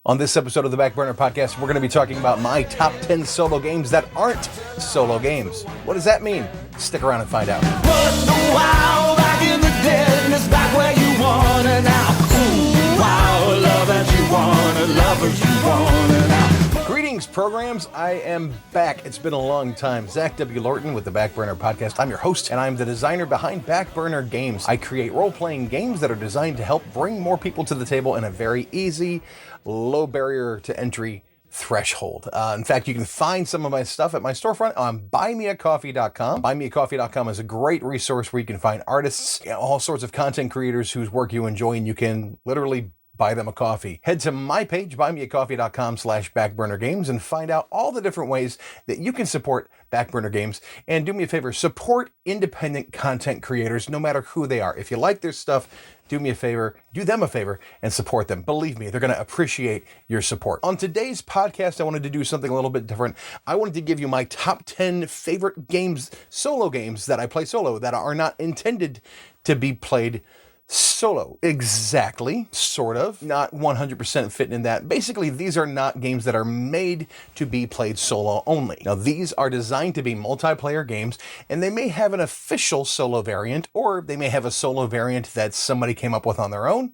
On this episode of the Back Burner Podcast, we're going to be talking about my top 10 solo games that aren't solo games. What does that mean? Stick around and find out. Put the wow back in the deadness, back where you want it now. Ooh, wow, love as you want it, love as you want it now. Greetings, programs. I am back. It's been a long time. Zach W. Lorton with the Back Burner Podcast. I'm your host, and I'm the designer behind Back Burner Games. I create role-playing games that are designed to help bring more people to the table in a very easy, low barrier to entry threshold. In fact, you can find some of my stuff at my storefront on buymeacoffee.com. Buymeacoffee.com is a great resource where you can find artists, all sorts of content creators whose work you enjoy, and you can literally buy them a coffee. Head to my page, buymeacoffee.com/backburnergames, and find out all the different ways that you can support Backburner Games. And do me a favor, support independent content creators, no matter who they are. If you like their stuff, do me a favor, do them a favor, and support them. Believe me, they're going to appreciate your support. On today's podcast, I wanted to do something a little bit different. I wanted to give you my top 10 favorite games, solo games that I play solo, that are not intended to be played solo. Exactly, sort of, not 100% fitting in that. Basically, these are not games that are made to be played solo only. Now, these are designed to be multiplayer games, and they may have an official solo variant, or they may have a solo variant that somebody came up with on their own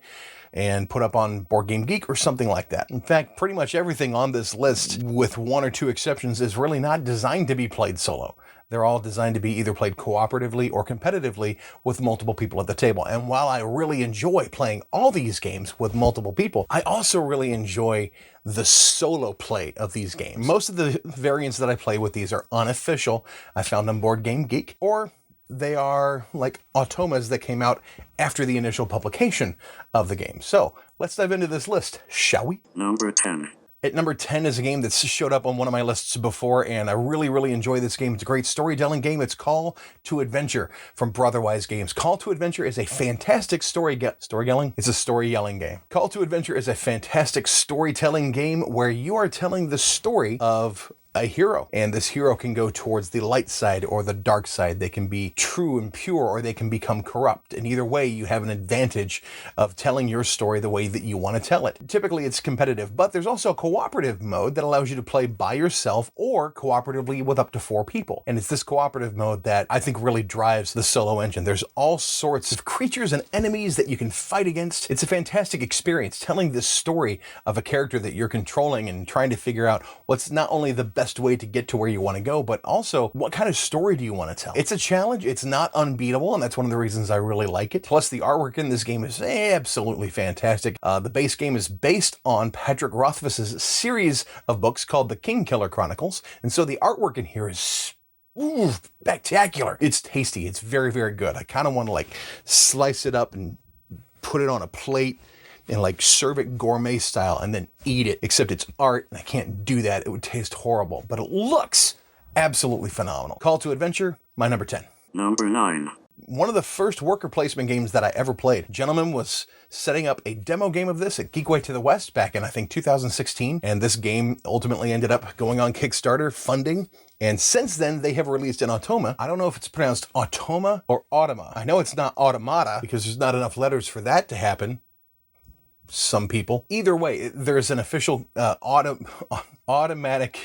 and put up on Board Game Geek or something like that. In fact, pretty much everything on this list, with one or two exceptions, is really not designed to be played solo. They're all designed to be either played cooperatively or competitively with multiple people at the table. And while I really enjoy playing all these games with multiple people, I also really enjoy the solo play of these games. Most of the variants that I play with these are unofficial. I found on Board Game Geek, or they are like automas that came out after the initial publication of the game. So let's dive into this list, shall we? Number 10. At number 10 is a game that's showed up on one of my lists before, and I really enjoy this game. It's a great storytelling game. It's Call to Adventure from Brotherwise Games. Call to Adventure is a fantastic storytelling? It's a story yelling game. Call to Adventure is a fantastic storytelling game where you are telling the story of a hero, and this hero can go towards the light side or the dark side. They can be true and pure, or they can become corrupt. And either way, you have an advantage of telling your story the way that you want to tell it. Typically, it's competitive, but there's also a cooperative mode that allows you to play by yourself or cooperatively with up to 4 people. And it's this cooperative mode that I think really drives the solo engine. There's all sorts of creatures and enemies that you can fight against. It's a fantastic experience telling this story of a character that you're controlling and trying to figure out what's not only the best way to get to where you want to go, but also what kind of story do you want to tell? It's a challenge. It's not unbeatable, and that's one of the reasons I really like it. Plus, the artwork in this game is absolutely fantastic. The base game is based on Patrick Rothfuss's series of books called the Kingkiller Chronicles, and so the artwork in here is spectacular. It's tasty. It's very good. I kind of want to like slice it up and put it on a plate and like serve it gourmet style and then eat it, except it's art and I can't do that. It would taste horrible, but it looks absolutely phenomenal. Call to Adventure, my number 10. Number 9. One of the first worker placement games that I ever played. A gentleman was setting up a demo game of this at Geekway to the West back in, I think, 2016. And this game ultimately ended up going on Kickstarter funding. And since then, they have released an automa. I don't know if it's pronounced automa or automa. I know it's not automata because there's not enough letters for that to happen. Some people. Either way, there's an official automatic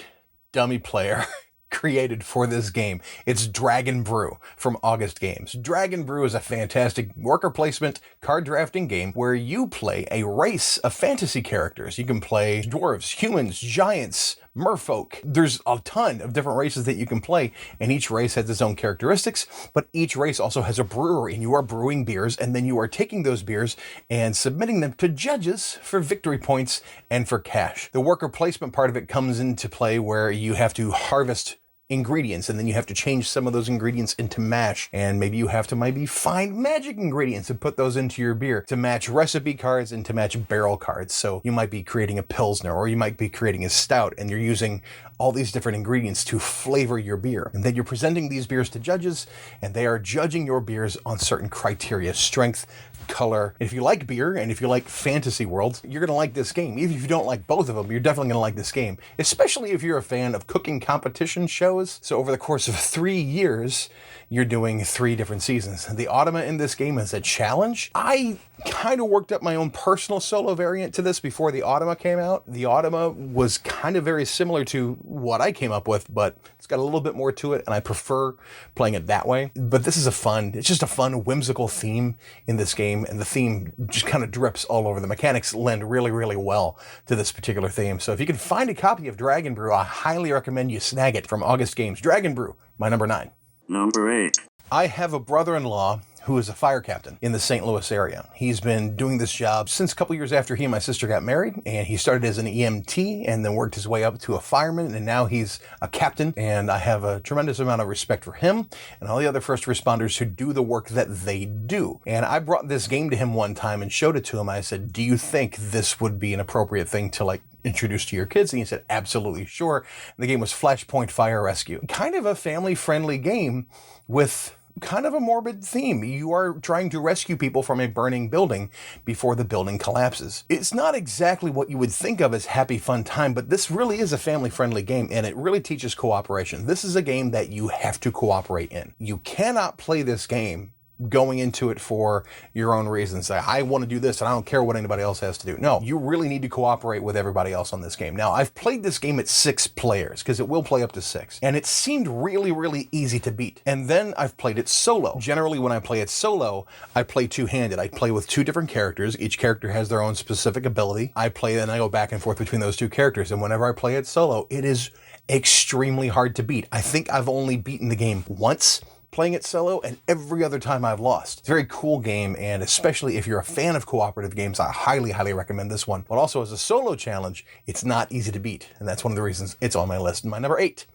dummy player created for this game. It's Dragon Brew from August Games. Dragon Brew is a fantastic worker placement card drafting game where you play a race of fantasy characters. You can play dwarves, humans, giants, merfolk. There's a ton of different races that you can play, and each race has its own characteristics, but each race also has a brewery, and you are brewing beers, and then you are taking those beers and submitting them to judges for victory points and for cash. The worker placement part of it comes into play where you have to harvest ingredients, and then you have to change some of those ingredients into mash, and maybe you have to find magic ingredients and put those into your beer to match recipe cards and to match barrel cards. So you might be creating a Pilsner, or you might be creating a stout, and you're using all these different ingredients to flavor your beer. And then you're presenting these beers to judges, and they are judging your beers on certain criteria: strength, color. And if you like beer and if you like fantasy worlds, you're going to like this game. Even if you don't like both of them, you're definitely going to like this game, especially if you're a fan of cooking competition shows goes. So over the course of 3 years, you're doing 3 different seasons. The Automa in this game is a challenge. I kind of worked up my own personal solo variant to this before the Automa came out. The Automa was kind of very similar to what I came up with, but it's got a little bit more to it, and I prefer playing it that way. But this is it's just a fun, whimsical theme in this game, and the theme just kind of drips all over. The mechanics lend really, really well to this particular theme. So if you can find a copy of Dragon Brew, I highly recommend you snag it from August Games. Dragon Brew, my number 9. Number 8. I have a brother-in-law who is a fire captain in the St. Louis area. He's been doing this job since a couple years after he and my sister got married, and he started as an EMT and then worked his way up to a fireman, and now he's a captain, and I have a tremendous amount of respect for him and all the other first responders who do the work that they do. And I brought this game to him one time and showed it to him. I said, do you think this would be an appropriate thing to introduce to your kids? And he said, absolutely, sure. And the game was Flashpoint Fire Rescue. Kind of a family-friendly game with kind of a morbid theme. You are trying to rescue people from a burning building before the building collapses. It's not exactly what you would think of as happy fun time, but this really is a family-friendly game, and it really teaches cooperation. This is a game that you have to cooperate in. You cannot play this game going into it for your own reasons. Say, I want to do this and I don't care what anybody else has to do. No, you really need to cooperate with everybody else on this game. Now, I've played this game at 6 players because it will play up to 6, and it seemed really, really easy to beat. And then I've played it solo. Generally, when I play it solo, I play two-handed. I play with 2 different characters. Each character has their own specific ability. I play and I go back and forth between those 2 characters. And whenever I play it solo, it is extremely hard to beat. I think I've only beaten the game once playing it solo, and every other time I've lost. It's a very cool game, and especially if you're a fan of cooperative games, I highly, highly recommend this one. But also as a solo challenge, it's not easy to beat, and that's one of the reasons it's on my list. My number 8,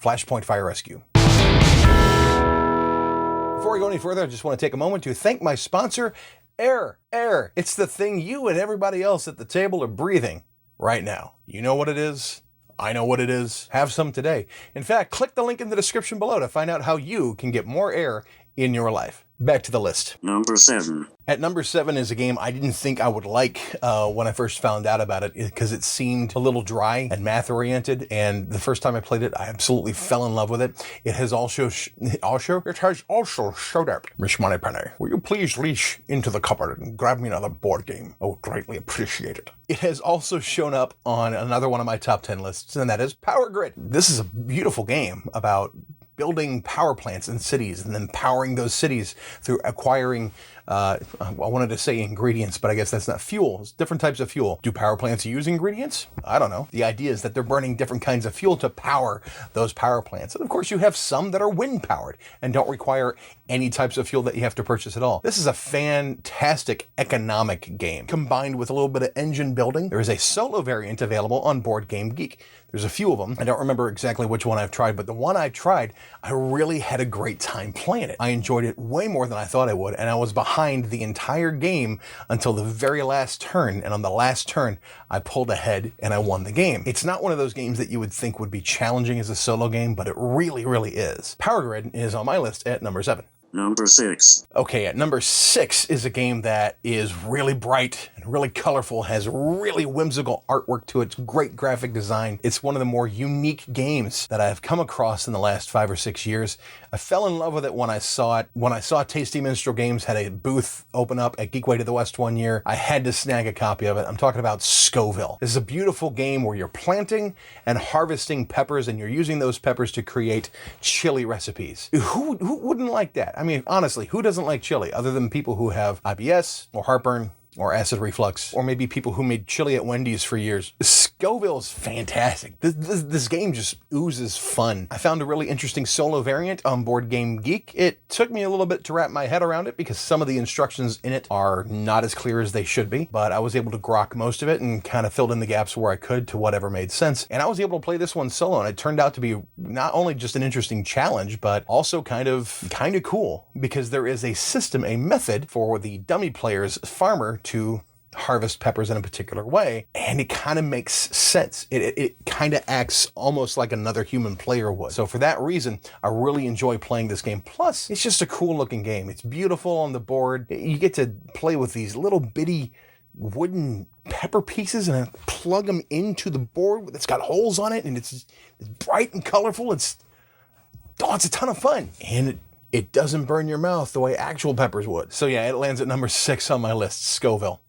Flashpoint Fire Rescue. Before we go any further, I just want to take a moment to thank my sponsor, Air. Air. It's the thing you and everybody else at the table are breathing right now. You know what it is? I know what it is. Have some today. In fact, click the link in the description below to find out how you can get more air in your life. Back to the list. Number 7. At number 7 is a game I didn't think I would like when I first found out about it, because it seemed a little dry and math-oriented, and the first time I played it, I absolutely fell in love with it. It has also showed up. Miss Moneypenny, will you please reach into the cupboard and grab me another board game? I would greatly appreciate it. It has also shown up on another one of my top 10 lists, and that is Power Grid. This is a beautiful game about building power plants in cities and then powering those cities through acquiring, I wanted to say ingredients, but I guess that's not fuel. It's different types of fuel. Do power plants use ingredients? I don't know. The idea is that they're burning different kinds of fuel to power those power plants. And of course you have some that are wind powered and don't require any types of fuel that you have to purchase at all. This is a fantastic economic game combined with a little bit of engine building. There is a solo variant available on Board Game Geek. There's a few of them. I don't remember exactly which one I've tried, but the one I tried, I really had a great time playing it. I enjoyed it way more than I thought I would, and I was behind the entire game until the very last turn, and on the last turn, I pulled ahead and I won the game. It's not one of those games that you would think would be challenging as a solo game, but it really, really is. Power Grid is on my list at number 7. Number 6. Okay, at number 6 is a game that is really bright and really colorful, has really whimsical artwork to it, great graphic design. It's one of the more unique games that I've come across in the last 5 or 6 years. I fell in love with it when I saw it. When I saw Tasty Minstrel Games had a booth open up at Geekway to the West one year, I had to snag a copy of it. I'm talking about Scoville. This is a beautiful game where you're planting and harvesting peppers, and you're using those peppers to create chili recipes. Who wouldn't like that? I mean, honestly, who doesn't like chili other than people who have IBS or heartburn or acid reflux, or maybe people who made chili at Wendy's for years? Scoville is fantastic. This game just oozes fun. I found a really interesting solo variant on Board Game Geek. It took me a little bit to wrap my head around it because some of the instructions in it are not as clear as they should be, but I was able to grok most of it and kind of filled in the gaps where I could to whatever made sense. And I was able to play this one solo, and it turned out to be not only just an interesting challenge, but also kind of cool, because there is a system, a method for the dummy player's farmer to harvest peppers in a particular way, and it kind of makes sense. It kind of acts almost like another human player would. So for that reason, I really enjoy playing this game. Plus, it's just a cool looking game. It's beautiful on the board. You get to play with these little bitty wooden pepper pieces and plug them into the board that's got holes on it, and it's bright and colorful. oh, it's a ton of fun. And it doesn't burn your mouth the way actual peppers would. So yeah, it lands at number 6 on my list, Scoville.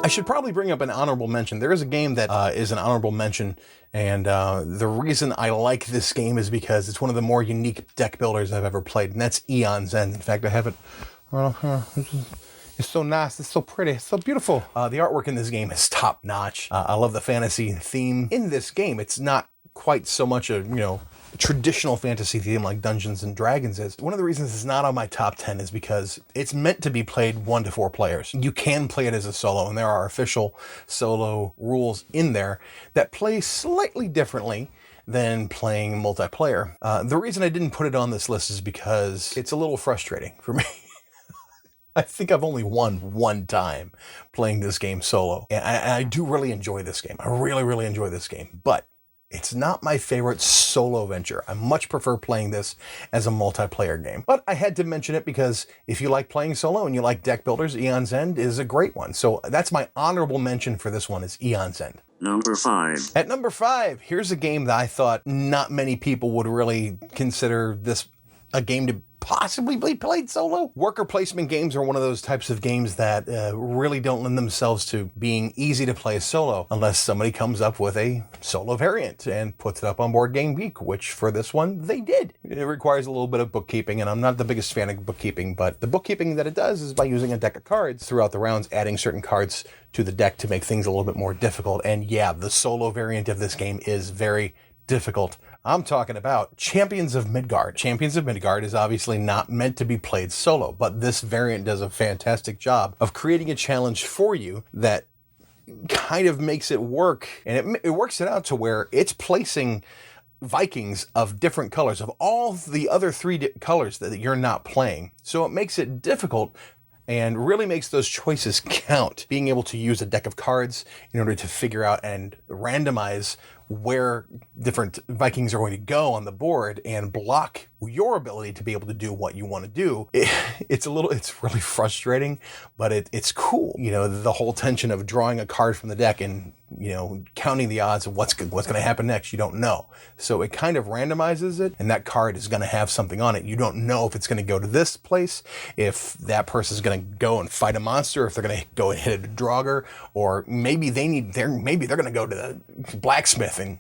I should probably bring up an honorable mention. There is a game that is an honorable mention, and the reason I like this game is because it's one of the more unique deck builders I've ever played, and that's Eon's End. In fact, I have it right here. It's so nice, it's so pretty, it's so beautiful. The artwork in this game is top notch. I love the fantasy theme in this game. It's not quite so much a, traditional fantasy theme like Dungeons and Dragons is. One of the reasons it's not on my top 10 is because it's meant to be played 1 to 4 players. You can play it as a solo, and there are official solo rules in there that play slightly differently than playing multiplayer. The reason I didn't put it on this list is because it's a little frustrating for me. I think I've only won 1 time playing this game solo. And I do really enjoy this game. I really, really enjoy this game. But it's not my favorite solo venture. I much prefer playing this as a multiplayer game. But I had to mention it because if you like playing solo and you like deck builders, Eon's End is a great one. So that's my honorable mention for this one, is Eon's End. Number 5. At number 5, here's a game that I thought not many people would really consider this a game to possibly be played solo. Worker placement games are one of those types of games that really don't lend themselves to being easy to play solo unless somebody comes up with a solo variant and puts it up on Board Game Geek, which for this one they did. It requires a little bit of bookkeeping, and I'm not the biggest fan of bookkeeping, but the bookkeeping that it does is by using a deck of cards throughout the rounds, adding certain cards to the deck to make things a little bit more difficult. And yeah, the solo variant of this game is very difficult. I'm talking about Champions of Midgard. Champions of Midgard is obviously not meant to be played solo, but this variant does a fantastic job of creating a challenge for you that kind of makes it work. And it works it out to where it's placing Vikings of different colors, of all the other 3 colors that you're not playing. So it makes it difficult and really makes those choices count. Being able to use a deck of cards in order to figure out and randomize where different Vikings are going to go on the board and block your ability to be able to do what you want to do. It's really frustrating, but it's cool. The whole tension of drawing a card from the deck and, counting the odds of what's going to happen next, you don't know. So it kind of randomizes it, and that card is going to have something on it. You don't know if it's going to go to this place, if that person's going to go and fight a monster, if they're going to go and hit a Draugr, or maybe they're going to go to the blacksmith and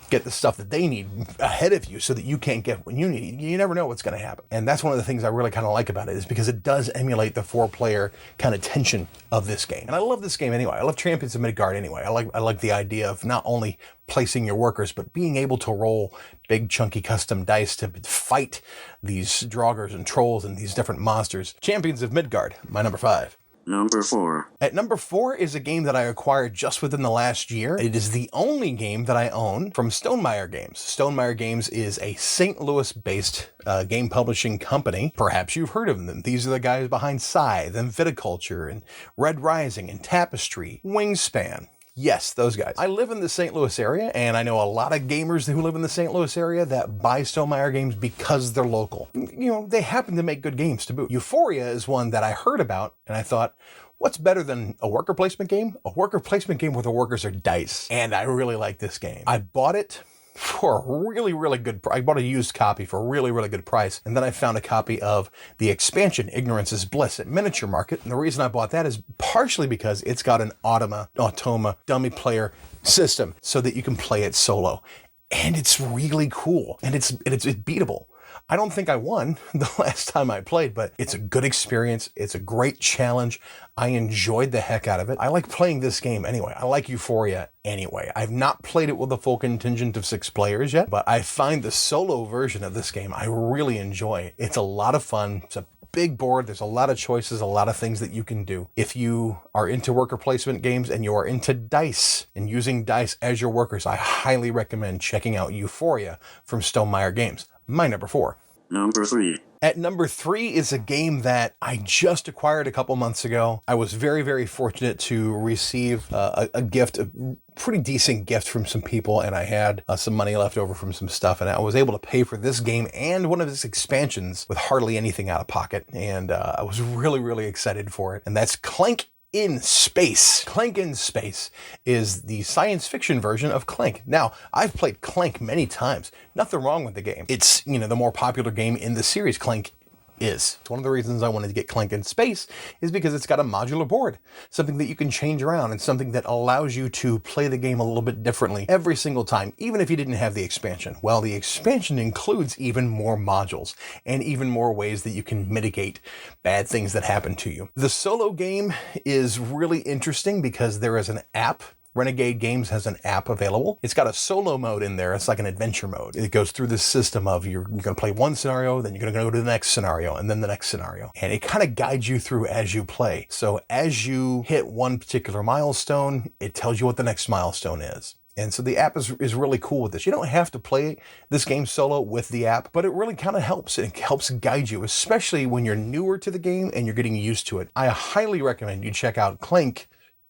get the stuff that they need ahead of you so that you can't get what you need. You never know what's going to happen. And that's one of the things I really kind of like about it, is because it does emulate the 4-player kind of tension of this game. And I love this game anyway. I love Champions of Midgard anyway. I like the idea of not only placing your workers, but being able to roll big chunky custom dice to fight these Draugrs and trolls and these different monsters. Champions of Midgard, my number 5. Number 4. At number 4 is a game that I acquired just within the last year. It is the only game that I own from Stonemaier Games. Stonemaier Games is a St. Louis-based game publishing company. Perhaps you've heard of them. These are the guys behind Scythe and Viticulture and Red Rising and Tapestry, Wingspan. Yes, those guys. I live in the St. Louis area, and I know a lot of gamers who live in the St. Louis area that buy Stonemaier Games because they're local. They happen to make good games to boot. EUPHORIA is one that I heard about, and I thought, what's better than a worker placement game? A worker placement game where the workers are dice. And I really like this game. I bought it for a really, really good price. I bought a used copy for a really, really good price. And then I found a copy of the expansion, Ignorance is Bliss, at Miniature Market. And the reason I bought that is partially because it's got an Automa dummy player system so that you can play it solo. And it's really cool. And it's beatable. I don't think I won the last time I played, but it's a good experience. It's a great challenge. I enjoyed the heck out of it. I like playing this game anyway. I like EUPHORIA anyway. I've not played it with a full contingent of 6 players yet, but I find the solo version of this game I really enjoy. It's a lot of fun. It's a big board. There's a lot of choices, a lot of things that you can do. If you are into worker placement games and you are into dice and using dice as your workers, I highly recommend checking out EUPHORIA from Stonemaier Games. My number 4. Number 3. At number 3 is a game that I just acquired a couple months ago. I was very, very fortunate to receive a gift, a pretty decent gift from some people, and I had some money left over from some stuff, and I was able to pay for this game and one of its expansions with hardly anything out of pocket, and I was really, really excited for it, and that's CLANK in Space. Clank in Space is the science fiction version of Clank. Now, I've played Clank many times. Nothing wrong with the game. It's, the more popular game in the series, Clank is. It's one of the reasons I wanted to get Clank in Space is because it's got a modular board, something that you can change around and something that allows you to play the game a little bit differently every single time, even if you didn't have the expansion. Well, the expansion includes even more modules and even more ways that you can mitigate bad things that happen to you. The solo game is really interesting because there is an app. Renegade Games has an app available. It's got a solo mode in there. It's like an adventure mode. It goes through this system of you're going to play one scenario, then you're going to go to the next scenario, and then the next scenario. And it kind of guides you through as you play. So as you hit one particular milestone, it tells you what the next milestone is. And so the app is really cool with this. You don't have to play this game solo with the app, but it really kind of helps. It helps guide you, especially when you're newer to the game and you're getting used to it. I highly recommend you check out Clank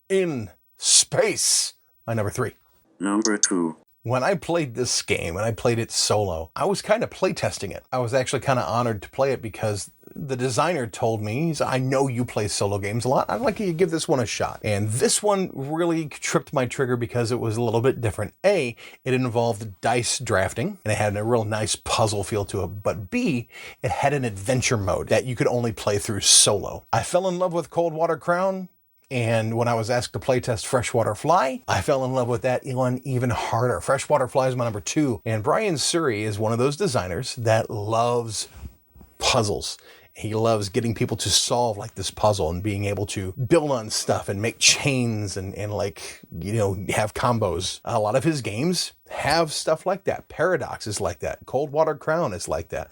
in Space, my number 3. Number 2. When I played this game, and I played it solo, I was kind of playtesting it. I was actually kind of honored to play it because the designer told me, he said, I know you play solo games a lot. I'd like you to give this one a shot. And this one really tripped my trigger because it was a little bit different. A, it involved dice drafting, and it had a real nice puzzle feel to it. But B, it had an adventure mode that you could only play through solo. I fell in love with Cold Water Crown. And when I was asked to playtest Freshwater Fly, I fell in love with that one even harder. Freshwater Fly is my number 2. And Brian Surrey is one of those designers that loves puzzles. He loves getting people to solve like this puzzle and being able to build on stuff and make chains and have combos. A lot of his games have stuff like that. Paradox is like that. Cold Water Crown is like that.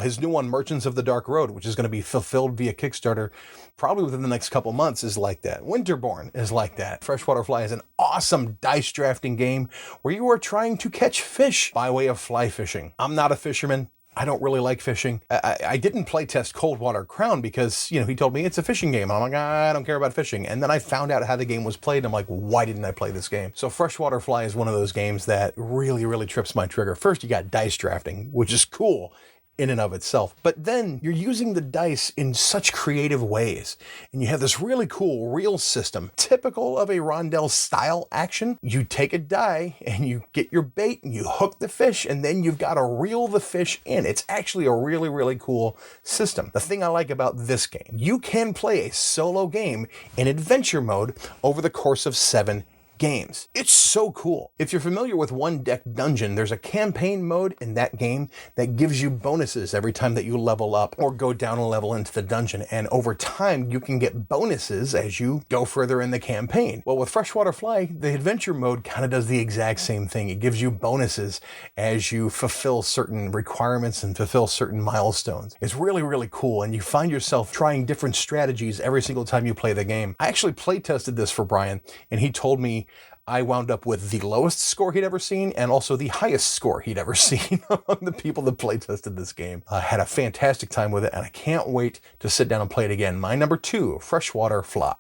His new one, Merchants of the Dark Road, which is going to be fulfilled via Kickstarter probably within the next couple months, is like that. Winterborn is like that. Freshwater Fly is an awesome dice drafting game where you are trying to catch fish by way of fly fishing. I'm not a fisherman. I don't really like fishing. I didn't play test Cold Water Crown because, he told me it's a fishing game. I'm like, I don't care about fishing. And then I found out how the game was played. And I'm like, why didn't I play this game? So Freshwater Fly is one of those games that really, really trips my trigger. First, you got dice drafting, which is cool in and of itself. But then you're using the dice in such creative ways. And you have this really cool reel system, typical of a rondel style action. You take a die and you get your bait and you hook the fish and then you've got to reel the fish in. It's actually a really, really cool system. The thing I like about this game, you can play a solo game in adventure mode over the course of 7 games. It's so cool. If you're familiar with One Deck Dungeon, there's a campaign mode in that game that gives you bonuses every time that you level up or go down a level into the dungeon. And over time, you can get bonuses as you go further in the campaign. Well, with Freshwater Fly, the adventure mode kind of does the exact same thing. It gives you bonuses as you fulfill certain requirements and fulfill certain milestones. It's really, really cool. And you find yourself trying different strategies every single time you play the game. I actually play tested this for Brian, and he told me I wound up with the lowest score he'd ever seen and also the highest score he'd ever seen among the people that play tested this game. I had a fantastic time with it, and I can't wait to sit down and play it again. My number 2, Freshwater Fly.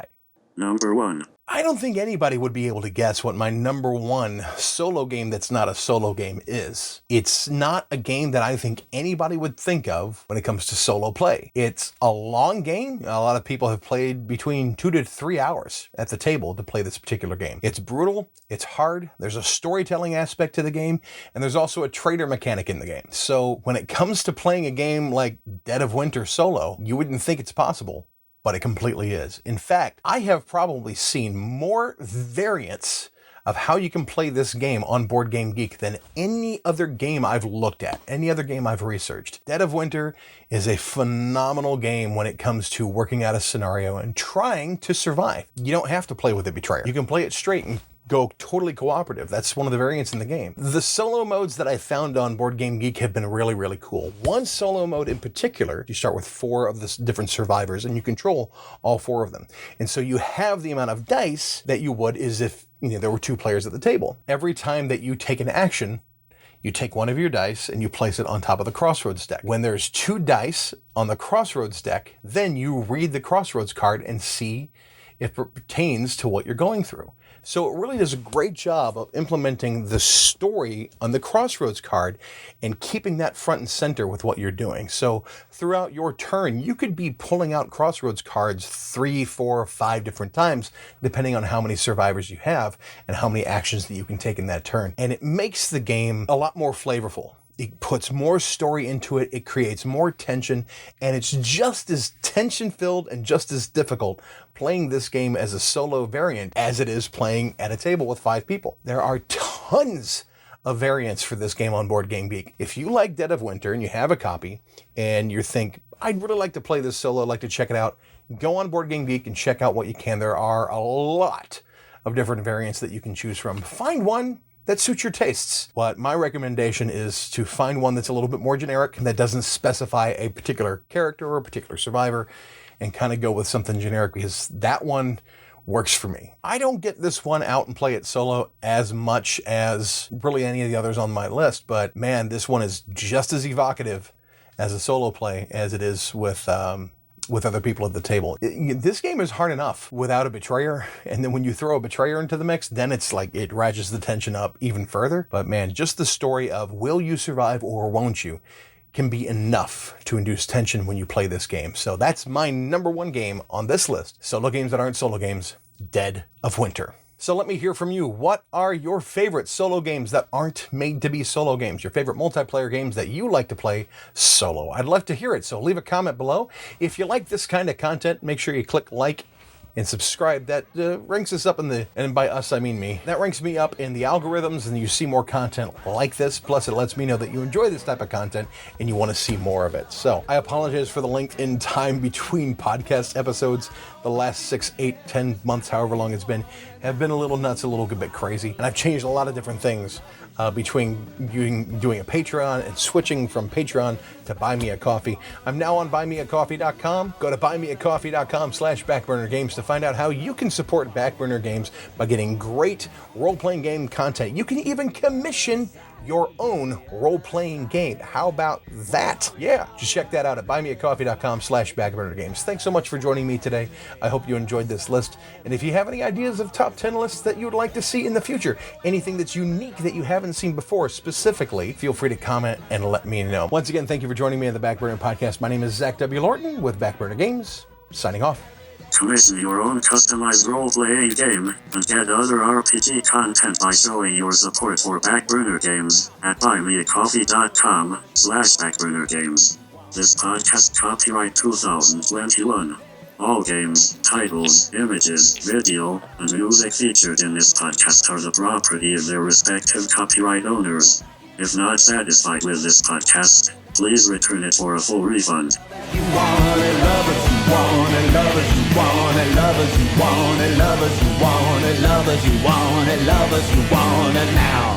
Number 1. I don't think anybody would be able to guess what my number 1 solo game that's not a solo game is. It's not a game that I think anybody would think of when it comes to solo play. It's a long game. A lot of people have played between 2 to 3 hours at the table to play this particular game. It's brutal. It's hard. There's a storytelling aspect to the game, and there's also a trader mechanic in the game. So when it comes to playing a game like Dead of Winter solo, you wouldn't think it's possible, but it completely is. In fact, I have probably seen more variants of how you can play this game on Board Game Geek than any other game I've looked at, any other game I've researched. Dead of Winter is a phenomenal game when it comes to working out a scenario and trying to survive. You don't have to play with a betrayer. You can play it straight and go totally cooperative. That's one of the variants in the game. The solo modes that I found on Board Game Geek have been really, really cool. One solo mode in particular, you start with 4 of the different survivors and you control all 4 of them. And so you have the amount of dice that you would as if there were 2 players at the table. Every time that you take an action, you take one of your dice and you place it on top of the Crossroads deck. When there's 2 dice on the Crossroads deck, then you read the Crossroads card and see if it pertains to what you're going through. So it really does a great job of implementing the story on the Crossroads card and keeping that front and center with what you're doing. So throughout your turn, you could be pulling out Crossroads cards 3, 4, 5 different times, depending on how many survivors you have and how many actions that you can take in that turn. And it makes the game a lot more flavorful. It puts more story into it, it creates more tension, and it's just as tension-filled and just as difficult playing this game as a solo variant as it is playing at a table with 5 people. There are tons of variants for this game on Board Game Geek. If you like Dead of Winter and you have a copy, and you think, I'd really like to play this solo, I'd like to check it out, go on Board Game Geek and check out what you can. There are a lot of different variants that you can choose from. Find one that suits your tastes. But my recommendation is to find one that's a little bit more generic, that doesn't specify a particular character or a particular survivor, and kind of go with something generic, because that one works for me. I don't get this one out and play it solo as much as really any of the others on my list, but man, this one is just as evocative as a solo play as it is with other people at the table. This game is hard enough without a betrayer, and then when you throw a betrayer into the mix, then it's like it ratchets the tension up even further. But man, just the story of will you survive or won't you can be enough to induce tension when you play this game. So that's my number 1 game on this list. Solo games that aren't solo games, Dead of Winter. So let me hear from you. What are your favorite solo games that aren't made to be solo games? Your favorite multiplayer games that you like to play solo? I'd love to hear it, so leave a comment below. If you like this kind of content, make sure you click like and subscribe. That ranks us up in the, and by us I mean me, that ranks me up in the algorithms, and you see more content like this. Plus it lets me know that you enjoy this type of content and you want to see more of it. So I apologize for the length in time between podcast episodes. The last 6, 8, 10 months, however long it's been, have been a little nuts, a little bit crazy. And I've changed a lot of different things between doing a Patreon and switching from Patreon to Buy Me a Coffee. I'm now on buymeacoffee.com. Go to buymeacoffee.com/backburnergames to find out how you can support Backburner Games by getting great role-playing game content. You can even commission your own role-playing game. How about that? Yeah, just check that out at buymeacoffee.com/backburnergames. Thanks so much for joining me today. I hope you enjoyed this list. And if you have any ideas of top 10 lists that you would like to see in the future, anything that's unique that you haven't seen before specifically, feel free to comment and let me know. Once again, thank you for joining me on the Backburner Podcast. My name is Zach W. Lorton with Backburner Games, signing off. Commission your own customized role-playing game and get other RPG content by showing your support for Backburner Games at buymeacoffee.com/backburnergames. This podcast copyright 2021. All games, titles, images, video, and music featured in this podcast are the property of their respective copyright owners. If not satisfied with this podcast, please return it for a full refund. You want it, lovers, you want it, lovers, you want it, lovers, you want it, lovers, you want it, lovers, you want it, lovers, you want it now.